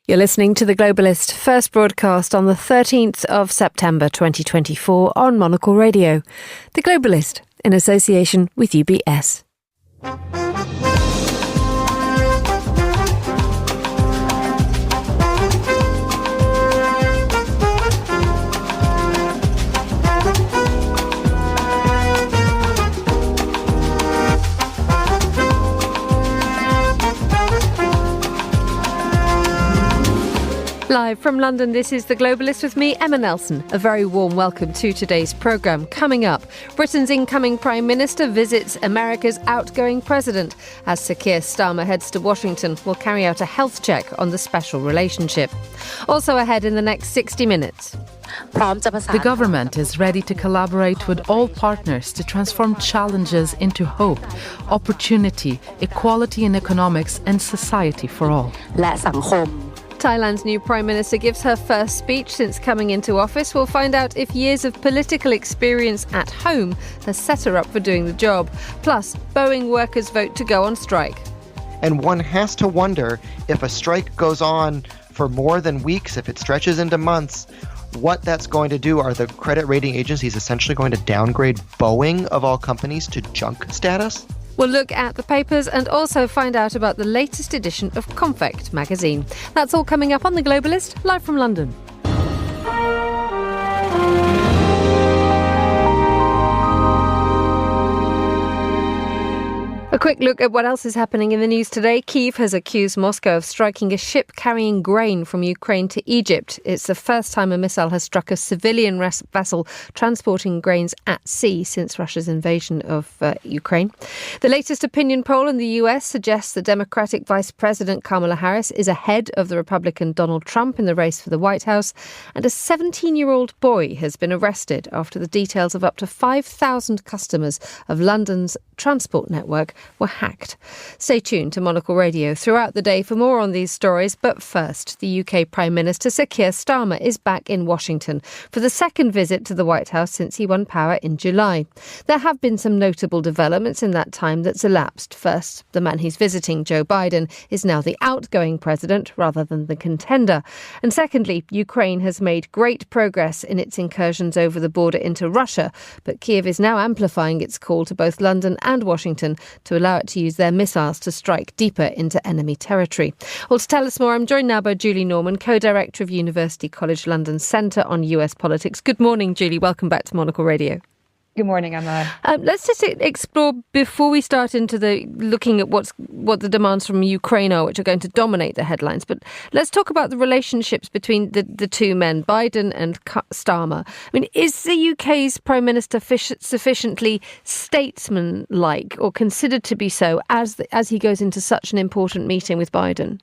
You're listening to The Globalist, first broadcast on the 13th of September 2024 on Monocle Radio. The Globalist, in association with UBS. Live from London, this is The Globalist with me, Emma Nelson. A very warm welcome to today's programme. Coming up, Britain's incoming Prime Minister visits America's outgoing president as Sir Keir Starmer heads to Washington. We'll carry out a health check on the special relationship. Also ahead in the next 60 minutes. The government is ready to collaborate with all partners to transform challenges into hope, opportunity, equality in economics and society for all. Thailand's new Prime Minister gives her first speech since coming into office. We'll find out if years of political experience at home has set her up for doing the job. Plus, Boeing workers vote to go on strike. And one has to wonder, if a strike goes on for more than weeks, if it stretches into months, what that's going to do. Are the credit rating agencies essentially going to downgrade Boeing, of all companies, to junk status? We'll look at the papers and also find out about the latest edition of Konfekt magazine. That's all coming up on The Globalist, live from London. A quick look at what else is happening in the news today. Kyiv has accused Moscow of striking a ship carrying grain from Ukraine to Egypt. It's the first time a missile has struck a civilian vessel transporting grains at sea since Russia's invasion of Ukraine. The latest opinion poll in the US suggests the Democratic Vice President Kamala Harris is ahead of the Republican Donald Trump in the race for the White House. And a 17-year-old boy has been arrested after the details of up to 5,000 customers of London's transport network were hacked. Stay tuned to Monocle Radio throughout the day for more on these stories. But first, the UK Prime Minister Sir Keir Starmer is back in Washington for the second visit to the White House since he won power in July. There have been some notable developments in that time that's elapsed. First, the man he's visiting, Joe Biden, is now the outgoing president rather than the contender. And secondly, Ukraine has made great progress in its incursions over the border into Russia, but Kyiv is now amplifying its call to both London and Washington to allow it to use their missiles to strike deeper into enemy territory. Well, to tell us more, I'm joined now by Julie Norman, co-director of University College London's Centre on US Politics. Good morning, Julie. Welcome back to Monocle Radio. Good morning, Emma. Let's just explore, before we start into looking at what the demands from Ukraine are, which are going to dominate the headlines. But let's talk about the relationships between the two men, Biden and Starmer. I mean, is the UK's Prime Minister sufficiently statesman-like, or considered to be so, as he goes into such an important meeting with Biden?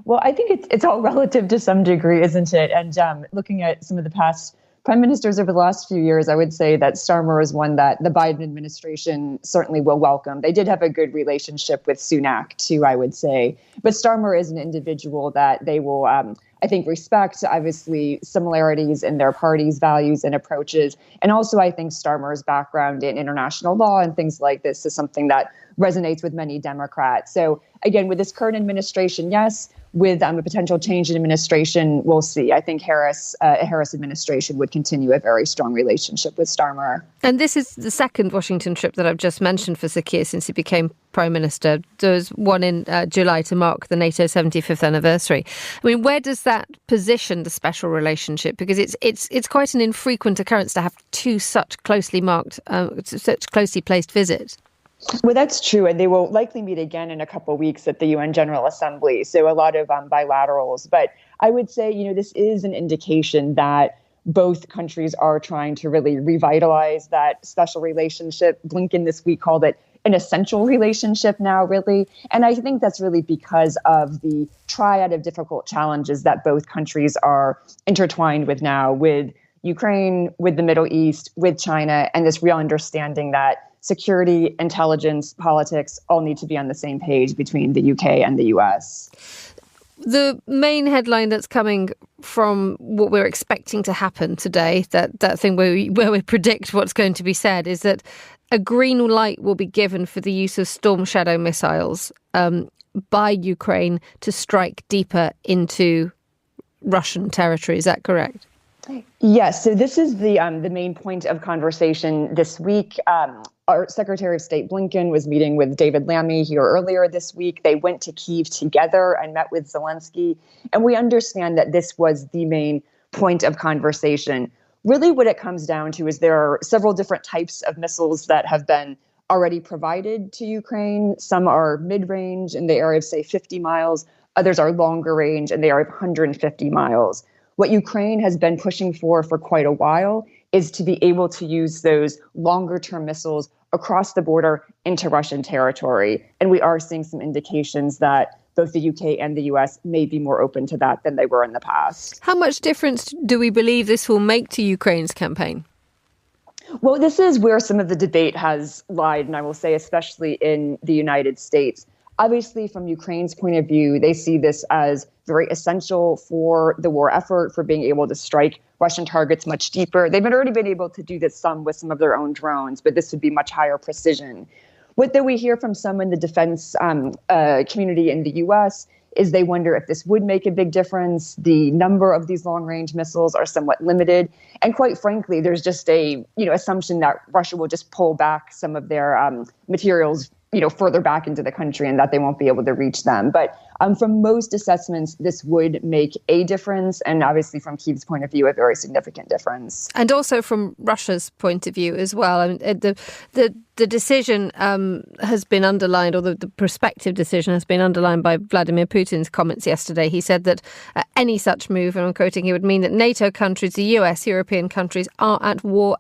Well, I think it's all relative to some degree, isn't it? And looking at some of the past prime ministers over the last few years, I would say that Starmer is one that the Biden administration certainly will welcome. They did have a good relationship with Sunak, too, I would say. But Starmer is an individual that they will, I think, respect, obviously, similarities in their party's values and approaches. And also, I think Starmer's background in international law and things like this is something that resonates with many Democrats. So, again, with this current administration, yes. With a potential change in administration, we'll see. I think a Harris administration would continue a very strong relationship with Starmer. And this is the second Washington trip that I've just mentioned for Sir Keir since he became Prime Minister. There was one in July to mark the NATO 75th anniversary. I mean, where does that position the special relationship? Because it's quite an infrequent occurrence to have two such closely marked, such closely placed visits. Well, that's true. And they will likely meet again in a couple of weeks at the UN General Assembly. So a lot of bilaterals. But I would say, this is an indication that both countries are trying to really revitalize that special relationship. Blinken this week called it an essential relationship now, really. And I think that's really because of the triad of difficult challenges that both countries are intertwined with now, with Ukraine, with the Middle East, with China, and this real understanding that security, intelligence, politics all need to be on the same page between the UK and the US. The main headline that's coming from what we're expecting to happen today, that thing where we predict what's going to be said, is that a green light will be given for the use of Storm Shadow missiles by Ukraine to strike deeper into Russian territory. Is that correct? Yes. So this is the main point of conversation this week. Our Secretary of State Blinken was meeting with David Lammy here earlier this week. They went to Kyiv together and met with Zelensky. And we understand that this was the main point of conversation. Really what it comes down to is there are several different types of missiles that have been already provided to Ukraine. Some are mid-range in the area of, say, 50 miles. Others are longer range in the area of 150 miles. What Ukraine has been pushing for quite a while is to be able to use those longer-term missiles across the border into Russian territory. And we are seeing some indications that both the UK and the US may be more open to that than they were in the past. How much difference do we believe this will make to Ukraine's campaign? Well, this is where some of the debate has lied, and I will say especially in the United States. Obviously, from Ukraine's point of view, they see this as very essential for the war effort, for being able to strike Russian targets much deeper. They've already been able to do this with some of their own drones, but this would be much higher precision. What do we hear from some in the defense community in the U.S. is they wonder if this would make a big difference. The number of these long-range missiles are somewhat limited. And quite frankly, there's just a assumption that Russia will just pull back some of their materials further back into the country and that they won't be able to reach them. But from most assessments, this would make a difference. And obviously from Kyiv's point of view, a very significant difference. And also from Russia's point of view as well. I mean, the decision has been underlined, or the prospective decision has been underlined by Vladimir Putin's comments yesterday. He said that any such move, and I'm quoting, he would mean that NATO countries, the US, European countries are at war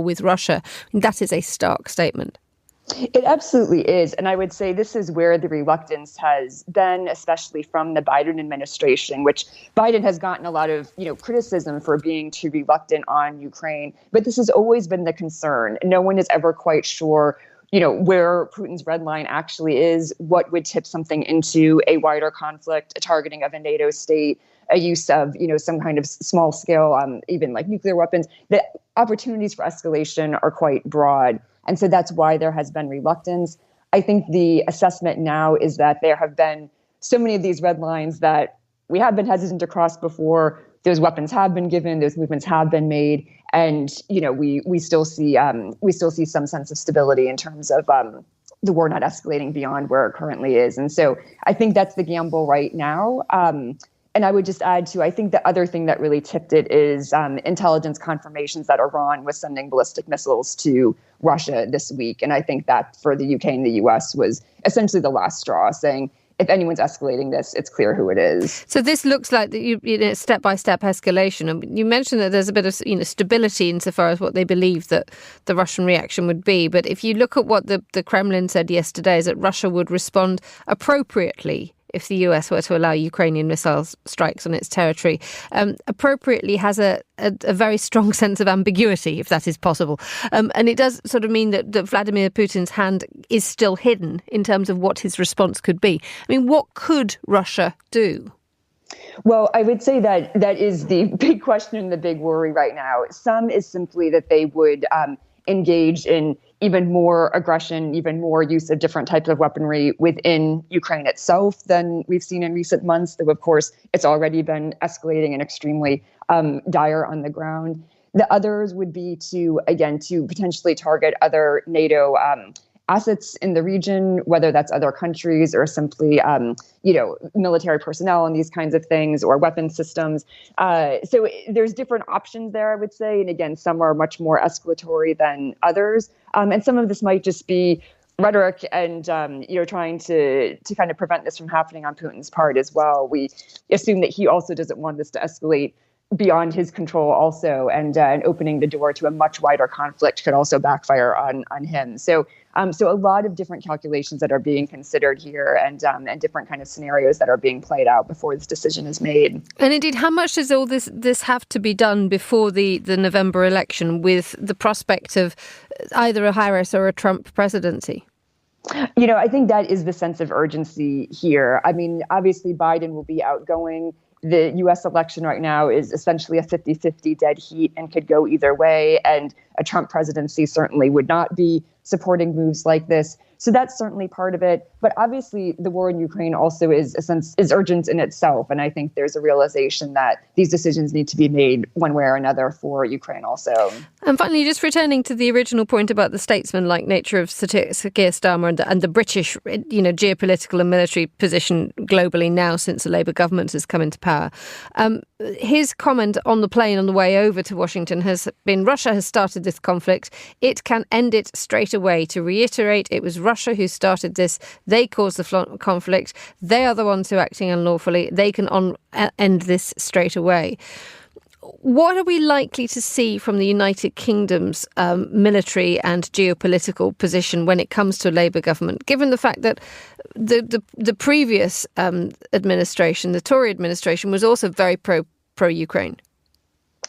with Russia. That is a stark statement. It absolutely is. And I would say this is where the reluctance has been, especially from the Biden administration, which Biden has gotten a lot of, criticism for being too reluctant on Ukraine. But this has always been the concern. No one is ever quite sure, where Putin's red line actually is, what would tip something into a wider conflict, a targeting of a NATO state, a use of, some kind of small scale, even like nuclear weapons. The opportunities for escalation are quite broad. And so that's why there has been reluctance. I think the assessment now is that there have been so many of these red lines that we have been hesitant to cross before. Those weapons have been given, those movements have been made, and we still see some sense of stability in terms of the war not escalating beyond where it currently is. And so I think that's the gamble right now. And I would just add to, I think the other thing that really tipped it is intelligence confirmations that Iran was sending ballistic missiles to Russia this week. And I think that for the UK and the US was essentially the last straw, saying, if anyone's escalating this, it's clear who it is. So this looks like step-by-step escalation. And you mentioned that there's a bit of stability insofar as what they believe that the Russian reaction would be. But if you look at what the Kremlin said yesterday, is that Russia would respond appropriately if the US were to allow Ukrainian missile strikes on its territory. Appropriately has a very strong sense of ambiguity, if that is possible. And it does sort of mean that Vladimir Putin's hand is still hidden in terms of what his response could be. I mean, what could Russia do? Well, I would say that is the big question and the big worry right now. Some is simply that they would engage in even more aggression, even more use of different types of weaponry within Ukraine itself than we've seen in recent months, though, of course, it's already been escalating and extremely dire on the ground. The others would be to potentially target other NATO assets in the region, whether that's other countries or simply, military personnel and these kinds of things, or weapon systems. So there's different options there, I would say. And again, some are much more escalatory than others. And some of this might just be rhetoric and, trying to kind of prevent this from happening on Putin's part as well. We assume that he also doesn't want this to escalate beyond his control also, and opening the door to a much wider conflict could also backfire on him. So a lot of different calculations that are being considered here, and different kind of scenarios that are being played out before this decision is made. And indeed, how much does all this have to be done before the November election, with the prospect of either a Harris or a Trump presidency? I think that is the sense of urgency here. I mean, obviously, Biden will be outgoing. The U.S. election right now is essentially a 50-50 dead heat and could go either way. And a Trump presidency certainly would not be supporting moves like this. So that's certainly part of it. But obviously, the war in Ukraine also is urgent in itself. And I think there's a realization that these decisions need to be made one way or another for Ukraine also. And finally, just returning to the original point about the statesman-like nature of Keir Starmer and the British, geopolitical and military position globally now since the Labour government has come into power. His comment on the plane on the way over to Washington has been, Russia has started this conflict. It can end it straight away. To reiterate, it was Russia who started this. They caused the conflict. They are the ones who are acting unlawfully. They can end this straight away. What are we likely to see from the United Kingdom's military and geopolitical position when it comes to a Labour government, given the fact that the previous administration, the Tory administration, was also very pro-Ukraine?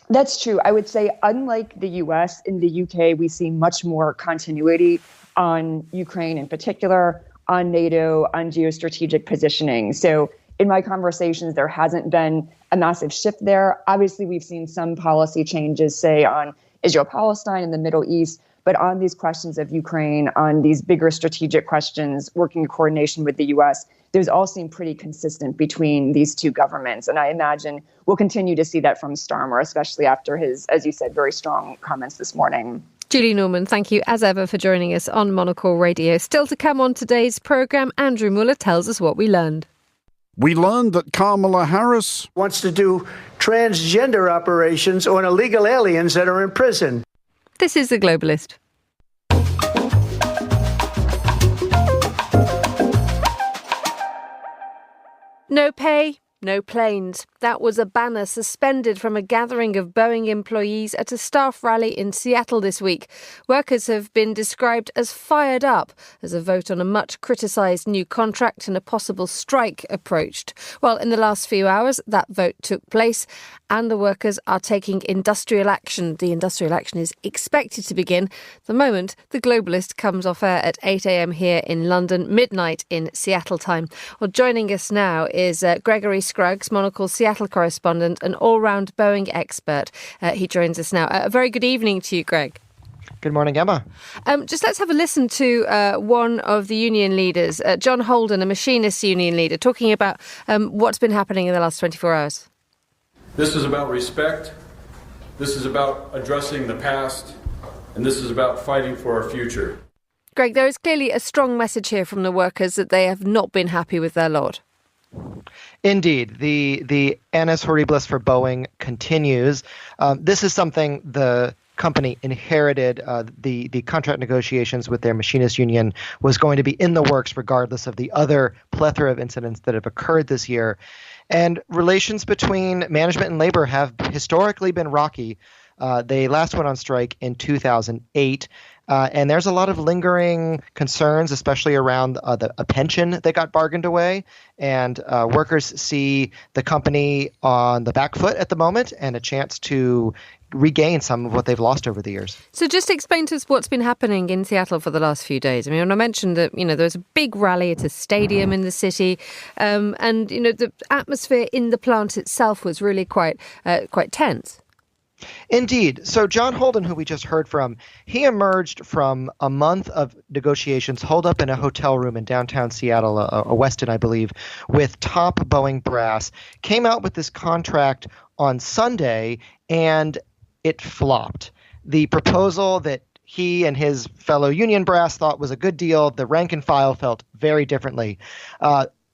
That's true. I would say, unlike the US, in the UK, we see much more continuity on Ukraine in particular, on NATO, on geostrategic positioning. So in my conversations, there hasn't been a massive shift there. Obviously, we've seen some policy changes, say, on Israel-Palestine and the Middle East, but on these questions of Ukraine, on these bigger strategic questions, working in coordination with the US, those all seem pretty consistent between these two governments. And I imagine we'll continue to see that from Starmer, especially after his, as you said, very strong comments this morning. Julie Norman, thank you as ever for joining us on Monocle Radio. Still to come on today's programme, Andrew Muller tells us what we learned. We learned that Kamala Harris wants to do transgender operations on illegal aliens that are in prison. This is The Globalist. No pay, no planes. That was a banner suspended from a gathering of Boeing employees at a staff rally in Seattle this week. Workers have been described as fired up as a vote on a much criticised new contract and a possible strike approached. Well, in the last few hours, that vote took place and the workers are taking industrial action. The industrial action is expected to begin the moment The Globalist comes off air at 8 a.m. here in London, midnight in Seattle time. Well, joining us now is Gregory Scruggs, Monocle Seattle correspondent and all-round Boeing expert. He joins us now. A very good evening to you, Greg. Good morning, Emma. Just let's have a listen to one of the union leaders, John Holden, a machinists union leader, talking about what's been happening in the last 24 hours. This is about respect, this is about addressing the past, and this is about fighting for our future. Greg, there is clearly a strong message here from the workers that they have not been happy with their lot. Indeed, the annus horribilis for Boeing continues. This is something the company inherited. The contract negotiations with their machinist union was going to be in the works regardless of the other plethora of incidents that have occurred this year. And relations between management and labor have historically been rocky. They last went on strike in 2008. And there's a lot of lingering concerns, especially around a pension that got bargained away. And workers see the company on the back foot at the moment and a chance to regain some of what they've lost over the years. So just explain to us what's been happening in Seattle for the last few days. I mean, when I mentioned that, there was a big rally at a stadium in the city, and, the atmosphere in the plant itself was really quite tense. Indeed. So John Holden, who we just heard from, he emerged from a month of negotiations holed up in a hotel room in downtown Seattle, a Westin, I believe, with top Boeing brass, came out with this contract on Sunday, and it flopped. The proposal that he and his fellow union brass thought was a good deal, the rank and file felt very differently.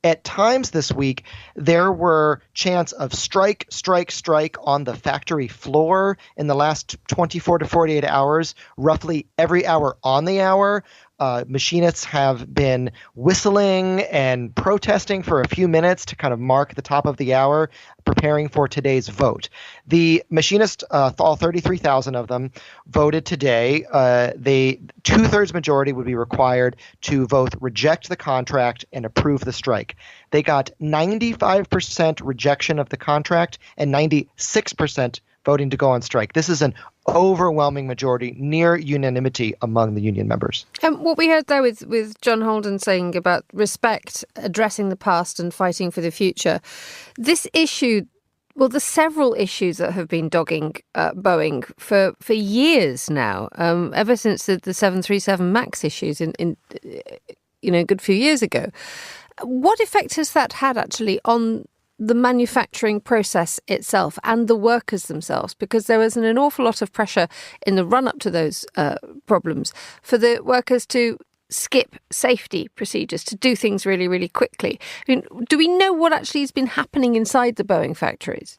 At times this week, there were chants of strike on the factory floor in the last 24 to 48 hours, roughly every hour on the hour. Machinists have been whistling and protesting for a few minutes to kind of mark the top of the hour, preparing for today's vote. The machinists, all 33,000 of them, voted today. The two-thirds majority would be required to both reject the contract and approve the strike. They got 95% rejection of the contract and 96% voting to go on strike. This is an overwhelming majority, near unanimity among the union members. What we heard there with John Holden saying about respect, addressing the past and fighting for the future, this issue Well, there's several issues that have been dogging Boeing for years now, ever since the 737 MAX issues in a good few years ago. What effect has that had actually on the manufacturing process itself and the workers themselves? Because there was an awful lot of pressure in the run-up to those problems for the workers to skip safety procedures, to do things really, really quickly. I mean, do we know what actually has been happening inside the Boeing factories?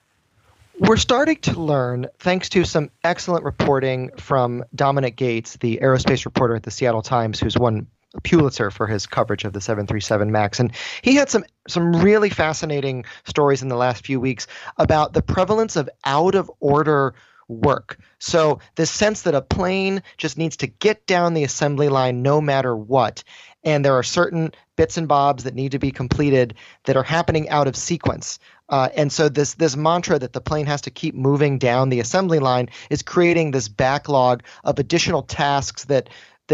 We're starting to learn, thanks to some excellent reporting from Dominic Gates, the aerospace reporter at the Seattle Times, who's won a Pulitzer for his coverage of the 737 MAX. And he had some really fascinating stories in the last few weeks about the prevalence of out-of-order work. So this sense that a plane just needs to get down the assembly line no matter what. And there are certain bits and bobs that need to be completed that are happening out of sequence. And so this mantra that the plane has to keep moving down the assembly line is creating this backlog of additional tasks that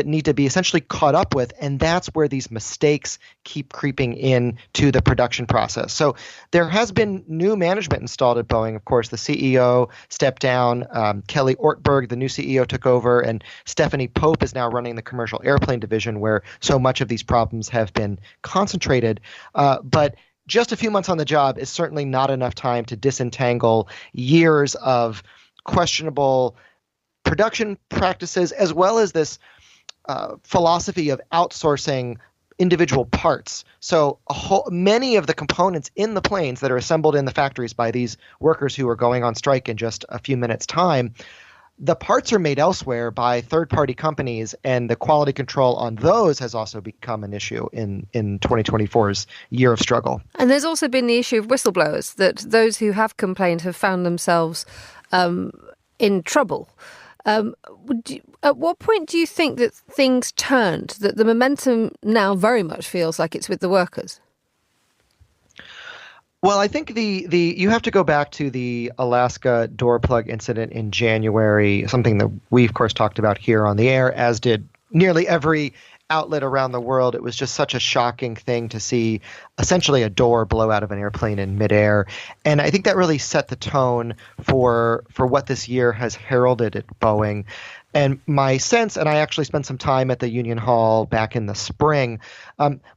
need to be essentially caught up with. And that's where these mistakes keep creeping in to the production process. So there has been new management installed at Boeing. Of course, the CEO stepped down. Kelly Ortberg, the new CEO, took over. And Stephanie Pope is now running the commercial airplane division, where so much of these problems have been concentrated. But just a few months on the job is certainly not enough time to disentangle years of questionable production practices, as well as this philosophy of outsourcing individual parts. So many of the components in the planes that are assembled in the factories by these workers who are going on strike in just a few minutes' time, the parts are made elsewhere by third-party companies, and the quality control on those has also become an issue in 2024's year of struggle. And there's also been the issue of whistleblowers, that those who have complained have found themselves in trouble. At what point do you think that things turned, that the momentum now very much feels like it's with the workers? Well, I think you have to go back to the Alaska door plug incident in January, something that we, of course, talked about here on the air, as did nearly every outlet around the world. It was just such a shocking thing to see essentially a door blow out of an airplane in midair. And I think that really set the tone for what this year has heralded at Boeing. And my sense, and I actually spent some time at the union hall back in the spring,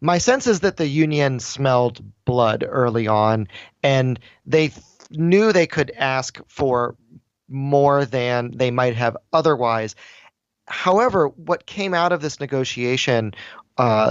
my sense is that the union smelled blood early on, and they knew they could ask for more than they might have otherwise. However, what came out of this negotiation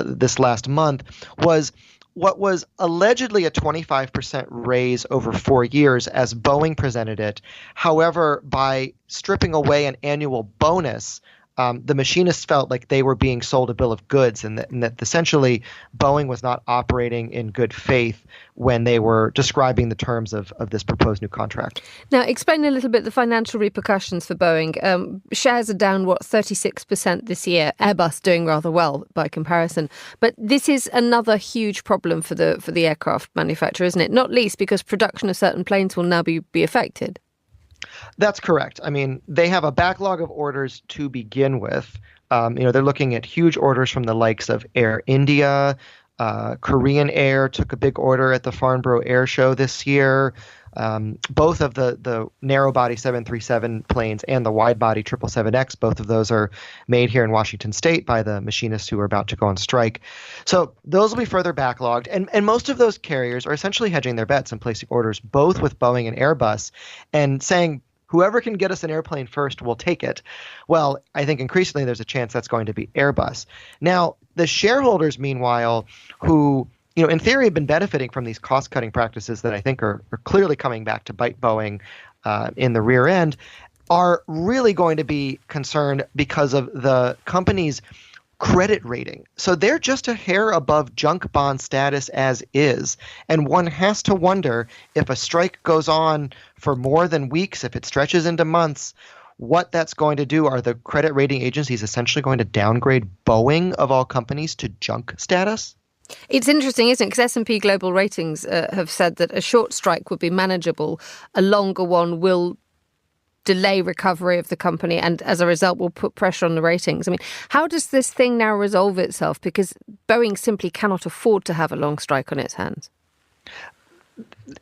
this last month was what was allegedly a 25% raise over 4 years as Boeing presented it. However, by stripping away an annual bonus, the machinists felt like they were being sold a bill of goods, and that essentially Boeing was not operating in good faith when they were describing the terms of this proposed new contract. Now, explain a little bit the financial repercussions for Boeing. Shares are down, 36% this year. Airbus doing rather well by comparison. But this is another huge problem for the aircraft manufacturer, isn't it? Not least because production of certain planes will now be affected. That's correct. I mean, they have a backlog of orders to begin with. They're looking at huge orders from the likes of Air India. Korean Air took a big order at the Farnborough Air Show this year. Both of the narrow-body 737 planes and the wide-body 777X, both of those are made here in Washington State by the machinists who are about to go on strike. So those will be further backlogged. And most of those carriers are essentially hedging their bets and placing orders both with Boeing and Airbus and saying, whoever can get us an airplane first, we'll take it. Well, I think increasingly there's a chance that's going to be Airbus. Now, the shareholders, meanwhile, who in theory have been benefiting from these cost-cutting practices that I think are clearly coming back to bite Boeing in the rear end, are really going to be concerned because of the company's credit rating. So they're just a hair above junk bond status as is. And one has to wonder, if a strike goes on for more than weeks, if it stretches into months, what that's going to do. Are the credit rating agencies essentially going to downgrade Boeing, of all companies, to junk status? It's interesting, isn't it? Because S&P Global Ratings have said that a short strike would be manageable. A longer one will delay recovery of the company and as a result will put pressure on the ratings. I mean, how does this thing now resolve itself? Because Boeing simply cannot afford to have a long strike on its hands.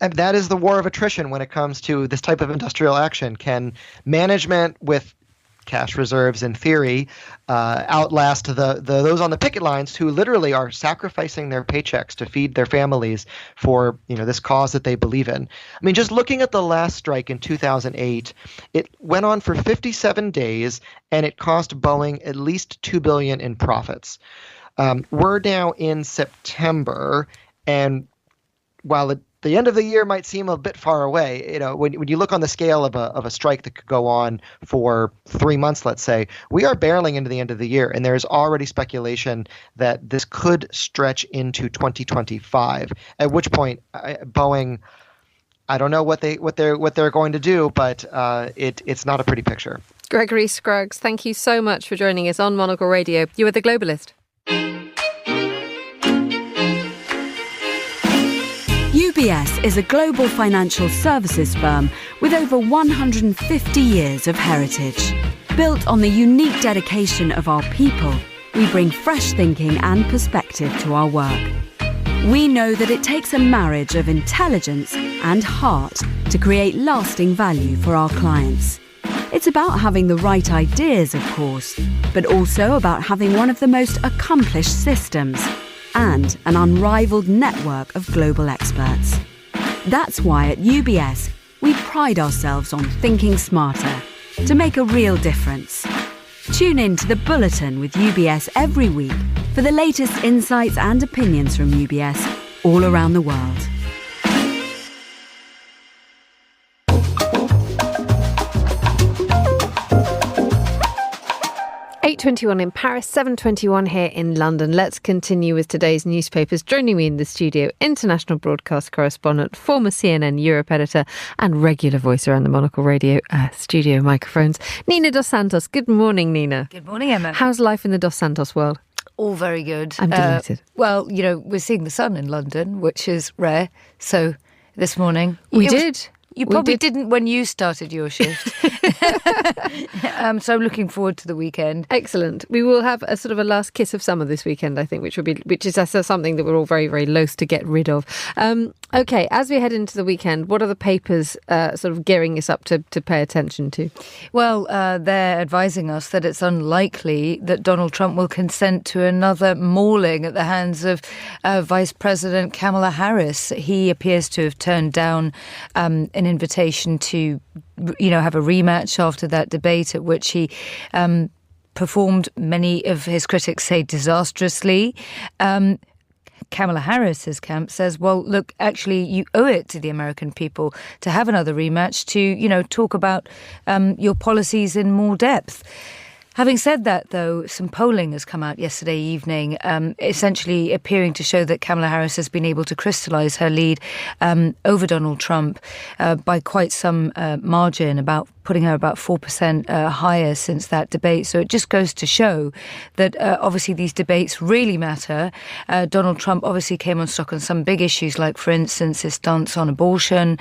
that is the war of attrition when it comes to this type of industrial action. Can management with cash reserves, in theory, outlast those on the picket lines who literally are sacrificing their paychecks to feed their families for this cause that they believe in? I mean, just looking at the last strike in 2008, it went on for 57 days, and it cost Boeing at least $2 billion in profits. We're now in September, and while the end of the year might seem a bit far away, when you look on the scale of a strike that could go on for 3 months, let's say, we are barreling into the end of the year, and there's already speculation that this could stretch into 2025. At which point, Boeing, I don't know what they're going to do, but it's not a pretty picture. Gregory Scruggs, thank you so much for joining us on Monocle Radio. You are the Globalist. UBS is a global financial services firm with over 150 years of heritage. Built on the unique dedication of our people, we bring fresh thinking and perspective to our work. We know that it takes a marriage of intelligence and heart to create lasting value for our clients. It's about having the right ideas, of course, but also about having one of the most accomplished systems and an unrivaled network of global experts. That's why at UBS, we pride ourselves on thinking smarter to make a real difference. Tune in to The Bulletin with UBS every week for the latest insights and opinions from UBS all around the world. 8:21 in Paris, 7:21 here in London. Let's continue with today's newspapers. Joining me in the studio, international broadcast correspondent, former CNN Europe editor, and regular voice around the Monocle Radio studio microphones, Nina Dos Santos. Good morning, Nina. Good morning, Emma. How's life in the Dos Santos world? All very good. I'm delighted. Well, we're seeing the sun in London, which is rare. So this morning... We did. You probably didn't when you started your shift. So I'm looking forward to the weekend. Excellent. We will have a sort of a last kiss of summer this weekend, I think, which is something that we're all very, very loath to get rid of. Okay, as we head into the weekend, what are the papers sort of gearing us up to pay attention to? Well, they're advising us that it's unlikely that Donald Trump will consent to another mauling at the hands of Vice President Kamala Harris. He appears to have turned down an invitation to, have a rematch after that debate at which he performed, many of his critics say, disastrously. Kamala Harris's camp says, well, look, actually, you owe it to the American people to have another rematch to, talk about your policies in more depth. Having said that, though, some polling has come out yesterday evening, essentially appearing to show that Kamala Harris has been able to crystallise her lead over Donald Trump by quite some margin, putting her about 4% higher since that debate. So it just goes to show that obviously these debates really matter. Donald Trump obviously came on stock on some big issues, like, for instance, his stance on abortion.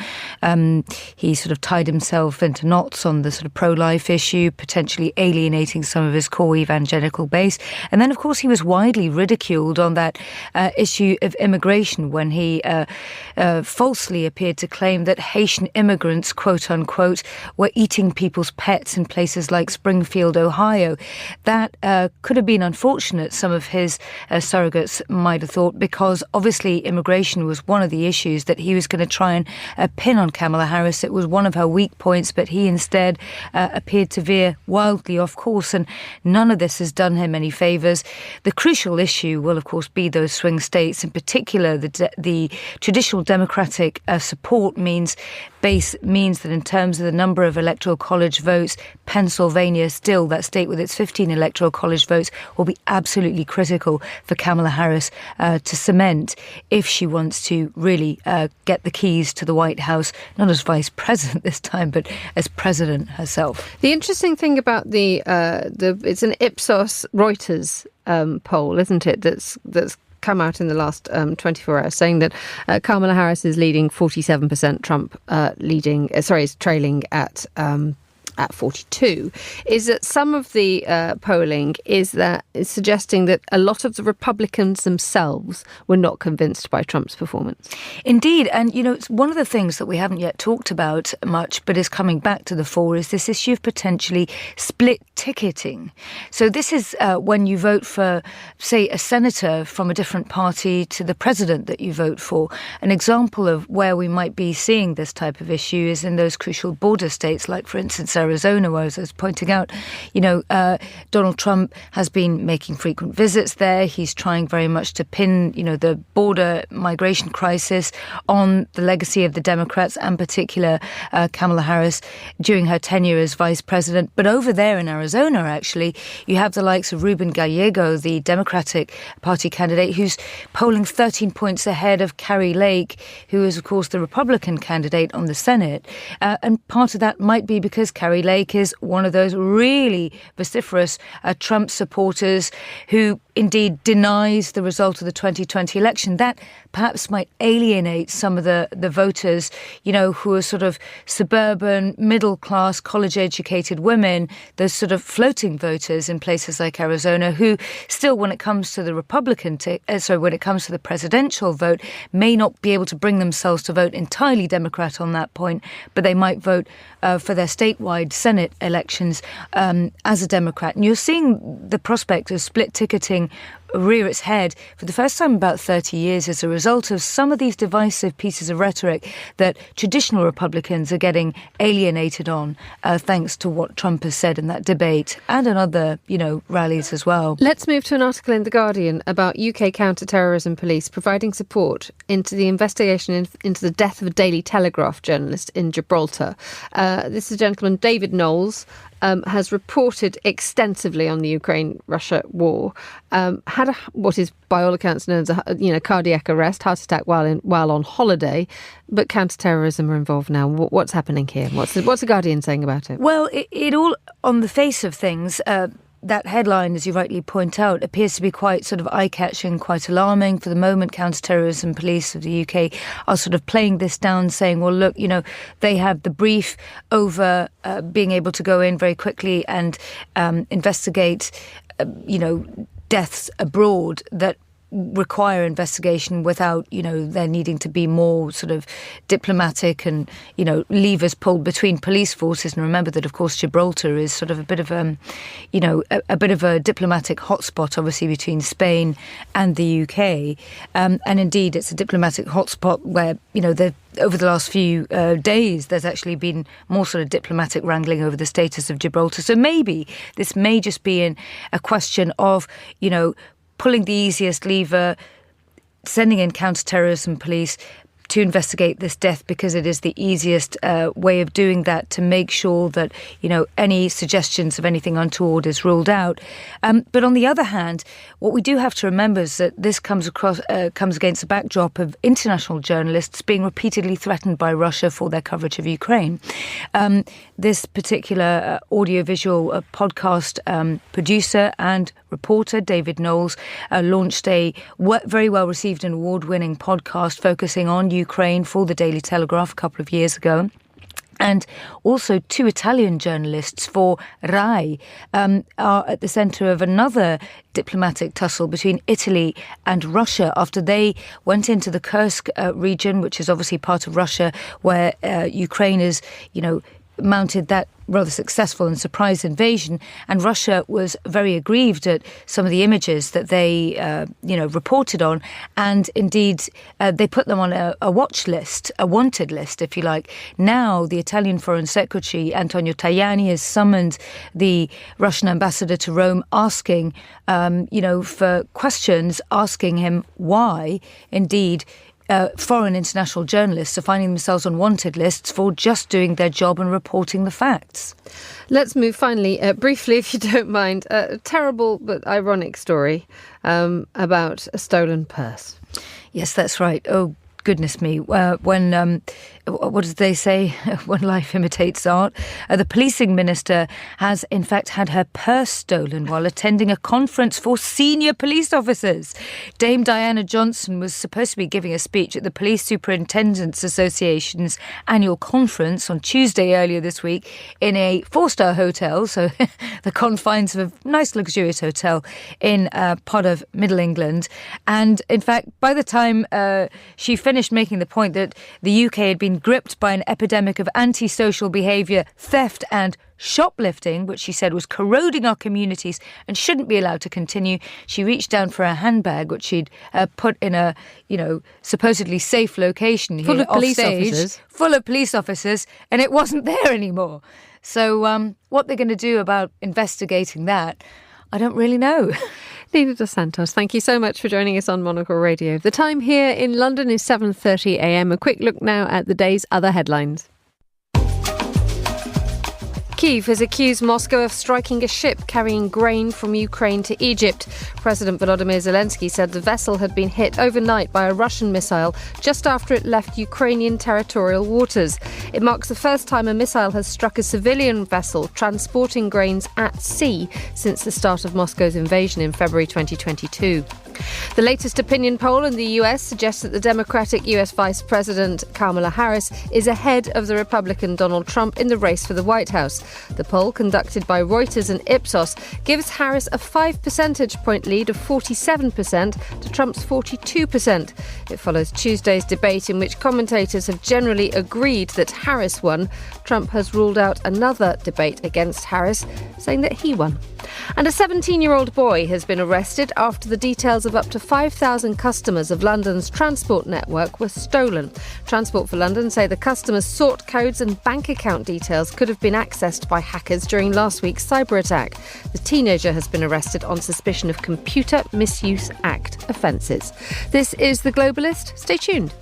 He sort of tied himself into knots on the sort of pro-life issue, potentially alienating some of his core evangelical base. And then, of course, he was widely ridiculed on that issue of immigration when he falsely appeared to claim that Haitian immigrants, quote unquote, were eating people's pets in places like Springfield, Ohio. That could have been unfortunate, some of his surrogates might have thought, because obviously immigration was one of the issues that he was going to try and pin on Kamala Harris. It was one of her weak points, but he instead appeared to veer wildly off course, and none of this has done him any favours. The crucial issue will, of course, be those swing states, in particular the traditional Democratic support means that in terms of the number of electoral college votes, Pennsylvania, still that state with its 15 electoral college votes, will be absolutely critical for Kamala Harris to cement if she wants to really get the keys to the White House, not as vice president this time, but as president herself. The interesting thing about it's an Ipsos Reuters poll, isn't it? That's come out in the last 24 hours, saying that Kamala Harris is leading 47%, Trump is trailing at at 42, is that some of the polling is suggesting that a lot of the Republicans themselves were not convinced by Trump's performance. Indeed. And, it's one of the things that we haven't yet talked about much, but is coming back to the fore, is this issue of potentially split ticketing. So this is when you vote for, say, a senator from a different party to the president that you vote for. An example of where we might be seeing this type of issue is in those crucial border states, like, for instance, Arizona, where, as I was pointing out, Donald Trump has been making frequent visits there. He's trying very much to pin, the border migration crisis on the legacy of the Democrats, and particular Kamala Harris during her tenure as vice president. But over there in Arizona, actually, you have the likes of Ruben Gallego, the Democratic Party candidate, who's polling 13 points ahead of Carrie Lake, who is, of course, the Republican candidate on the Senate. And part of that might be because Carrie Lake is one of those really vociferous Trump supporters who indeed denies the result of the 2020 election. That perhaps might alienate some of the voters, who are sort of suburban, middle-class, college-educated women, those sort of floating voters in places like Arizona, who still, when it comes to the when it comes to the presidential vote, may not be able to bring themselves to vote entirely Democrat on that point, but they might vote for their statewide Senate elections as a Democrat. And you're seeing the prospect of split ticketing rear its head for the first time in about 30 years as a result of some of these divisive pieces of rhetoric that traditional Republicans are getting alienated on, thanks to what Trump has said in that debate and in other, rallies as well. Let's move to an article in The Guardian about UK counter-terrorism police providing support into the investigation into the death of a Daily Telegraph journalist in Gibraltar. This is a gentleman, David Knowles, has reported extensively on the Ukraine-Russia war, had what is by all accounts known as a cardiac arrest, heart attack while on holiday, but counter-terrorism are involved now. What's happening here? What's the Guardian saying about it? Well, it all, on the face of things, that headline, as you rightly point out, appears to be quite sort of eye-catching, quite alarming. For the moment, counter-terrorism police of the UK are sort of playing this down, saying, well, look, they have the brief over being able to go in very quickly and investigate, deaths abroad that require investigation without, there needing to be more sort of diplomatic and, levers pulled between police forces. And remember that, of course, Gibraltar is sort of a bit of, a bit of a diplomatic hotspot, obviously, between Spain and the UK. And indeed, it's a diplomatic hotspot where, over the last few days, there's actually been more sort of diplomatic wrangling over the status of Gibraltar. So maybe this may just be a question of, pulling the easiest lever, sending in counter-terrorism police to investigate this death because it is the easiest way of doing that, to make sure that, any suggestions of anything untoward is ruled out. But on the other hand, what we do have to remember is that this comes against a backdrop of international journalists being repeatedly threatened by Russia for their coverage of Ukraine. This particular audiovisual podcast producer and reporter, David Knowles, launched a very well-received and award-winning podcast focusing on Ukraine for the Daily Telegraph a couple of years ago. And also 2 Italian journalists for RAI are at the centre of another diplomatic tussle between Italy and Russia after they went into the Kursk region, which is obviously part of Russia, where Ukraine is, mounted that rather successful and surprise invasion, and Russia was very aggrieved at some of the images that they, reported on, and indeed they put them on a watch list, a wanted list, if you like. Now the Italian Foreign Secretary Antonio Tajani has summoned the Russian ambassador to Rome, asking, for questions, asking him why, indeed, foreign international journalists are finding themselves on wanted lists for just doing their job and reporting the facts. Let's move finally, briefly, if you don't mind, a terrible but ironic story about a stolen purse. Yes, that's right. Oh, goodness me. When what did they say when life imitates art? The policing minister has, in fact, had her purse stolen while attending a conference for senior police officers. Dame Diana Johnson was supposed to be giving a speech at the Police Superintendents Association's annual conference on Tuesday earlier this week in a 4-star hotel, so the confines of a nice luxurious hotel in part of Middle England. And in fact, by the time she finished making the point that the UK had been gripped by an epidemic of antisocial behaviour, theft and shoplifting, which she said was corroding our communities and shouldn't be allowed to continue, she reached down for a handbag, which she'd put in a, supposedly safe location here, full of police officers. Full of police officers, and it wasn't there anymore. So what they're going to do about investigating that, I don't really know. Nina Dos Santos, thank you so much for joining us on Monocle Radio. The time here in London is 7:30 a.m. A quick look now at the day's other headlines. Kyiv has accused Moscow of striking a ship carrying grain from Ukraine to Egypt. President Volodymyr Zelensky said the vessel had been hit overnight by a Russian missile just after it left Ukrainian territorial waters. It marks the first time a missile has struck a civilian vessel transporting grains at sea since the start of Moscow's invasion in February 2022. The latest opinion poll in the US suggests that the Democratic US Vice President Kamala Harris is ahead of the Republican Donald Trump in the race for the White House. The poll, conducted by Reuters and Ipsos, gives Harris a 5 percentage point lead of 47% to Trump's 42%. It follows Tuesday's debate in which commentators have generally agreed that Harris won. Trump has ruled out another debate against Harris, saying that he won. And a 17-year-old boy has been arrested after the details of up to 5,000 customers of London's transport network were stolen. Transport for London say the customers' sort codes and bank account details could have been accessed by hackers during last week's cyber attack. The teenager has been arrested on suspicion of Computer Misuse Act offences. This is The Globalist. Stay tuned.